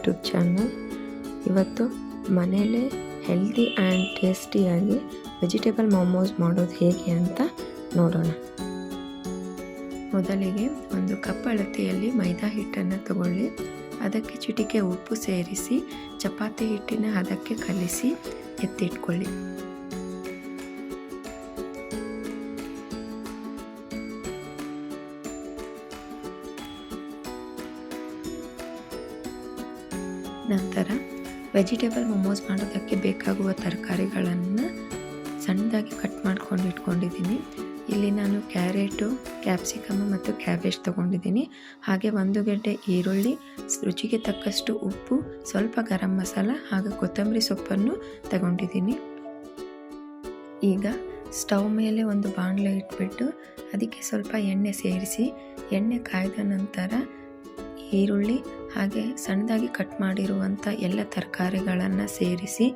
YouTube channel. ಇವತ್ತು ಮನೆಯಲ್ಲೇ healthy and ಟೇಸ್ಟಿಯಾಗಿ ವೆಜಿಟೇಬಲ್ ಮೊಮೋಸ್ ಮಾಡೋದು ಹೇಗೆ ಅಂತ ನೋಡೋಣ. ಮೊದಲಿಗೆ ಒಂದು ಕಪ್ ಅಳತೆಯಲ್ಲಿ ಮೈದಾ ಹಿಟ್ಟನ್ನು ತಗೊಳ್ಳಿ. ಅದಕ್ಕೆ ಚಿಟಿಕೆ ಉಪ್ಪು ಸೇರಿಸಿ ಚಪಾತಿ ಹಿಟ್ಟಿನ ಹದಕ್ಕೆ ಕಲಿಸಿ ಎತ್ತಿಟ್ಕೊಳ್ಳಿ. ನಂತರ ವೆಜಿಟೇಬಲ್ ಮೊಮೋಸ್ ಮಾಡೋದಕ್ಕೆ ಬೇಕಾಗುವ ತರಕಾರಿಗಳನ್ನು ಸಣ್ಣದಾಗಿ ಕಟ್ ಮಾಡ್ಕೊಂಡು ಇಟ್ಕೊಂಡಿದ್ದೀನಿ. ಇಲ್ಲಿ ನಾನು ಕ್ಯಾರೆಟು, ಕ್ಯಾಪ್ಸಿಕಮ್ ಮತ್ತು ಕ್ಯಾಬೇಜ್ ತೊಗೊಂಡಿದ್ದೀನಿ. ಹಾಗೆ 1 ಗೆಡ್ಡೆ ಈರುಳ್ಳಿ, ರುಚಿಗೆ ತಕ್ಕಷ್ಟು ಉಪ್ಪು, ಸ್ವಲ್ಪ ಗರಂ ಮಸಾಲ ಹಾಗೂ ಕೊತ್ತಂಬರಿ ಸೊಪ್ಪನ್ನು ತಗೊಂಡಿದ್ದೀನಿ. ಈಗ ಸ್ಟವ್ ಮೇಲೆ ಒಂದು ಬಾಣಲೆ ಇಟ್ಬಿಟ್ಟು ಅದಕ್ಕೆ ಸ್ವಲ್ಪ ಎಣ್ಣೆ ಸೇರಿಸಿ, ಎಣ್ಣೆ ಕಾಯ್ದ ನಂತರ ಈರುಳ್ಳಿ ಹಾಗೆ ಸಣ್ಣದಾಗಿ ಕಟ್ ಮಾಡಿರುವಂಥ ಎಲ್ಲ ತರಕಾರಿಗಳನ್ನು ಸೇರಿಸಿ,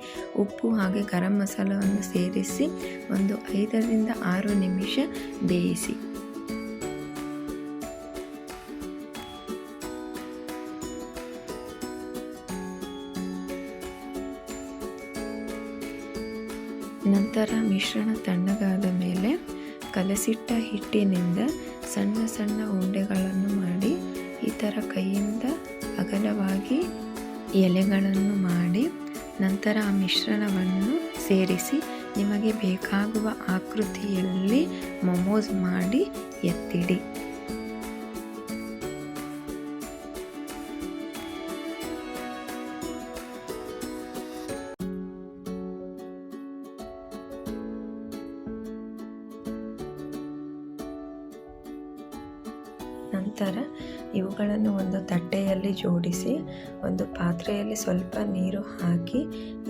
ಉಪ್ಪು ಹಾಗೆ ಗರಂ ಮಸಾಲವನ್ನು ಸೇರಿಸಿ ಒಂದು 5 ರಿಂದ 6 ನಿಮಿಷ ಬೇಯಿಸಿ. ನಂತರ ಮಿಶ್ರಣ ತಣ್ಣಗಾದ ಮೇಲೆ ಕಲಸಿಟ್ಟ ಹಿಟ್ಟಿನಿಂದ ಸಣ್ಣ ಸಣ್ಣ ಉಂಡೆಗಳನ್ನು ಮಾಡಿ ಈ ಥರ ಕೈಯಿಂದ ಅಗಲವಾಗಿ ಎಲೆಗಳನ್ನು ಮಾಡಿ ನಂತರ ಆ ಮಿಶ್ರಣವನ್ನು ಸೇರಿಸಿ ನಿಮಗೆ ಬೇಕಾಗುವ ಆಕೃತಿಯಲ್ಲಿ ಮೊಮೋಸ್ ಮಾಡಿ ಎತ್ತಿಡಿ. ನಂತರ ಇವುಗಳನ್ನು ಒಂದು ತಟ್ಟೆಯಲ್ಲಿ ಜೋಡಿಸಿ ಒಂದು ಪಾತ್ರೆಯಲ್ಲಿ ಸ್ವಲ್ಪ ನೀರು ಹಾಕಿ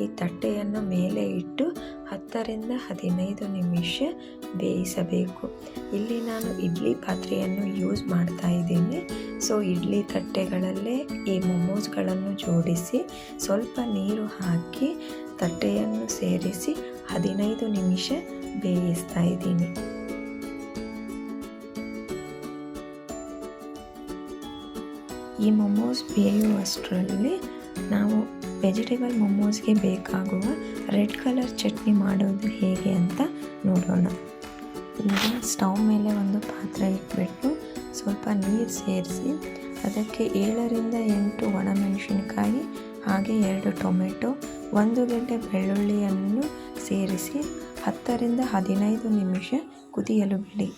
ಈ ತಟ್ಟೆಯನ್ನು ಮೇಲೆ ಇಟ್ಟು 10 ರಿಂದ 15 ನಿಮಿಷ ಬೇಯಿಸಬೇಕು. ಇಲ್ಲಿ ನಾನು ಇಡ್ಲಿ ಪಾತ್ರೆಯನ್ನು ಯೂಸ್ ಮಾಡ್ತಾ ಇದ್ದೀನಿ. ಸೊ ಇಡ್ಲಿ ತಟ್ಟೆಗಳಲ್ಲೇ ಈ ಮೊಮೋಸ್ಗಳನ್ನು ಜೋಡಿಸಿ ಸ್ವಲ್ಪ ನೀರು ಹಾಕಿ ತಟ್ಟೆಯನ್ನು ಸೇರಿಸಿ 15 ನಿಮಿಷ ಬೇಯಿಸ್ತಾ ಇದ್ದೀನಿ. ಈ ಮೊಮೋಸ್ ಬೇಯುವಷ್ಟರಲ್ಲಿ ನಾವು ವೆಜಿಟೇಬಲ್ ಮೊಮೋಸ್ಗೆ ಬೇಕಾಗುವ ರೆಡ್ ಕಲರ್ ಚಟ್ನಿ ಮಾಡೋದು ಹೇಗೆ ಅಂತ ನೋಡೋಣ. ಈಗ ಸ್ಟವ್ ಮೇಲೆ ಒಂದು ಪಾತ್ರೆ ಇಟ್ಬಿಟ್ಟು ಸ್ವಲ್ಪ ನೀರು ಸೇರಿಸಿ ಅದಕ್ಕೆ 7 ರಿಂದ 8 ಒಣಮೆಣಸಿನಕಾಯಿ ಹಾಗೆ 2 ಟೊಮೆಟೊ, 1 ಗೆಡ್ಡೆ ಬೆಳ್ಳುಳ್ಳಿಯನ್ನು ಸೇರಿಸಿ 10 ರಿಂದ 15 ನಿಮಿಷ ಕುದಿಯಲು ಬಿಡಿ.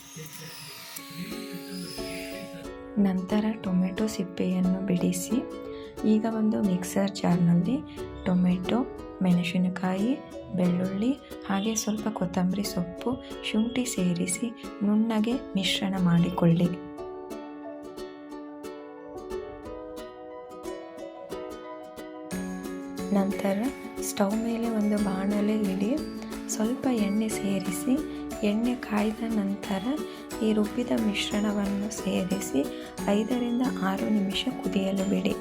ನಂತರ ಟೊಮೆಟೊ ಸಿಪ್ಪೆಯನ್ನು ಬಿಡಿಸಿ ಈಗ ಒಂದು ಮಿಕ್ಸರ್ ಜಾರ್ನಲ್ಲಿ ಟೊಮೆಟೊ, ಮೆಣಸಿನಕಾಯಿ, ಬೆಳ್ಳುಳ್ಳಿ ಹಾಗೆ ಸ್ವಲ್ಪ ಕೊತ್ತಂಬರಿ ಸೊಪ್ಪು, ಶುಂಠಿ ಸೇರಿಸಿ ನುಣ್ಣಗೆ ಮಿಶ್ರಣ ಮಾಡಿಕೊಳ್ಳಿ. ನಂತರ ಸ್ಟವ್ ಮೇಲೆ ಒಂದು ಬಾಣಲೆ ಇಡಿ, ಸ್ವಲ್ಪ ಎಣ್ಣೆ ಸೇರಿಸಿ ಎಣ್ಣೆ ಕಾಯ್ದ ನಂತರ ಈ ರುಬ್ಬಿದ ಮಿಶ್ರಣವನ್ನು ಸೇರಿಸಿ 5 ರಿಂದ 6 ನಿಮಿಷ ಕುದಿಯಲು ಬಿಡಿ.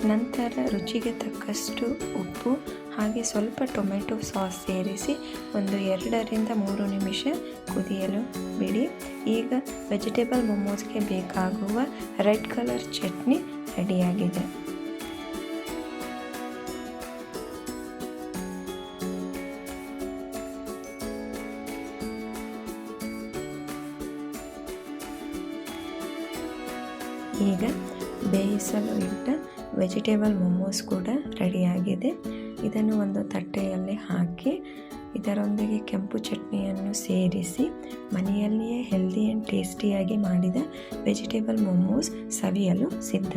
ನಂತರ ರುಚಿಗೆ ತಕ್ಕಷ್ಟು ಉಪ್ಪು ಹಾಗೆ ಸ್ವಲ್ಪ ಟೊಮೆಟೊ ಸಾಸ್ ಸೇರಿಸಿ ಒಂದು 2 ರಿಂದ 3 ನಿಮಿಷ ಕುದಿಯಲು ಬಿಡಿ. ಈಗ ವೆಜಿಟೇಬಲ್ ಮೊಮೋಸ್ಗೆ ಬೇಕಾಗುವ ರೆಡ್ ಕಲರ್ ಚಟ್ನಿ ರೆಡಿಯಾಗಿದೆ. ಈಗ ಬೇಯಿಸಲು ಇಟ್ಟ ವೆಜಿಟೇಬಲ್ ಮೊಮೋಸ್ ಕೂಡ ರೆಡಿಯಾಗಿದೆ. ಇದನ್ನು ಒಂದು ತಟ್ಟೆಯಲ್ಲಿ ಹಾಕಿ ಇದರೊಂದಿಗೆ ಕೆಂಪು ಚಟ್ನಿಯನ್ನು ಸೇರಿಸಿ ಮನೆಯಲ್ಲಿಯೇ ಹೆಲ್ದಿ ಆ್ಯಂಡ್ ಟೇಸ್ಟಿಯಾಗಿ ಮಾಡಿದ ವೆಜಿಟೇಬಲ್ ಮೊಮೋಸ್ ಸವಿಯಲು ಸಿದ್ಧ.